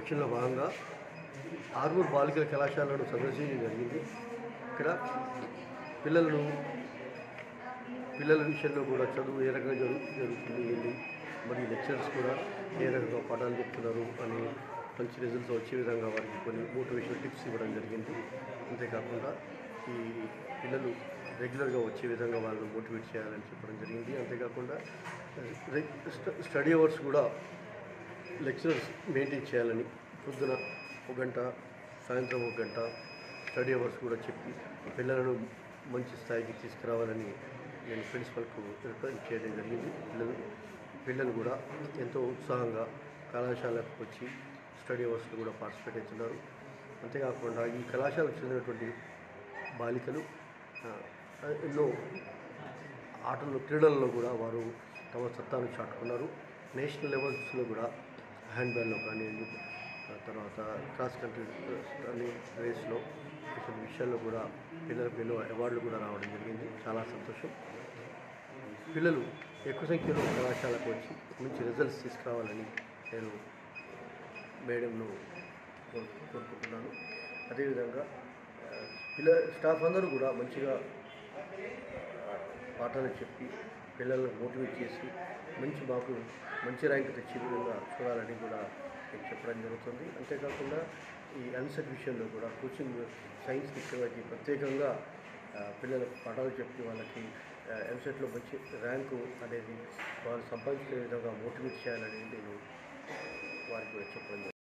ఇన్స్పెక్షన్లో భాగంగా ఆర్మూర్ బాలికల కళాశాలను సందర్శించడం జరిగింది. ఇక్కడ పిల్లల విషయంలో కూడా చదువు ఏ రకంగా జరుగుతుంది ఏంటి, మరియు లెక్చరర్స్ కూడా ఏ రకంగా పాఠాలు చెప్తున్నారు అని మంచి రిజల్ట్స్ వచ్చే విధంగా వారికి కొన్ని మోటివేషనల్ టిప్స్ ఇవ్వడం జరిగింది. అంతేకాకుండా ఈ పిల్లలు రెగ్యులర్గా వచ్చే విధంగా వాళ్ళని మోటివేట్ చేయాలని చెప్పడం జరిగింది. అంతేకాకుండా స్టడీ అవర్స్ కూడా లెక్చరర్స్ మెయింటైన్ చేయాలని, పొద్దున 1 గంట, సాయంత్రం 1 గంట స్టడీ అవర్స్ కూడా చెప్పి పిల్లలను మంచి స్థాయికి తీసుకురావాలని నేను ప్రిన్సిపల్కు రిప్రజెంట్ చేయడం జరిగింది. పిల్లలు కూడా ఎంతో ఉత్సాహంగా కళాశాలకు వచ్చి స్టడీ అవర్స్లో కూడా పార్టిసిపేట్ అవుతున్నారు. అంతేకాకుండా ఈ కళాశాలకు చెందినటువంటి బాలికలు ఎన్నో క్రీడల్లో కూడా వారు తమ సత్తాను చాటుకున్నారు. నేషనల్ లెవెల్స్లో కూడా హ్యాండ్బాల్లో కానివ్వండి, తర్వాత క్రాస్ కంట్రీ రేస్లో కొన్ని విషయాల్లో కూడా పిల్లలకు ఎన్నో అవార్డులు కూడా రావడం జరిగింది. చాలా సంతోషం. పిల్లలు ఎక్కువ సంఖ్యలో కళాశాలకు వచ్చి మంచి రిజల్ట్స్ తీసుకురావాలని నేను మేడంను కోరుకుంటున్నాను. అదేవిధంగా స్టాఫ్ అందరూ కూడా మంచిగా పాఠాలు చెప్పి పిల్లలను మోటివేట్ చేసి మంచి ర్యాంక్ తెచ్చే విధంగా చూడాలని కూడా నేను చెప్పడం జరుగుతుంది. అంతేకాకుండా ఈ ఎంసెట్ విషయంలో కూడా కోచింగ్ సైన్స్ విషయాలకి ప్రత్యేకంగా పిల్లలకు పాఠాలు చెప్పి వాళ్ళకి ఎంసెట్లో మంచి ర్యాంకు అనేది వాళ్ళు సంపాదించుకునే విధంగా మోటివేట్ చేయాలని నేను వారికి చెప్పడం జరుగుతుంది.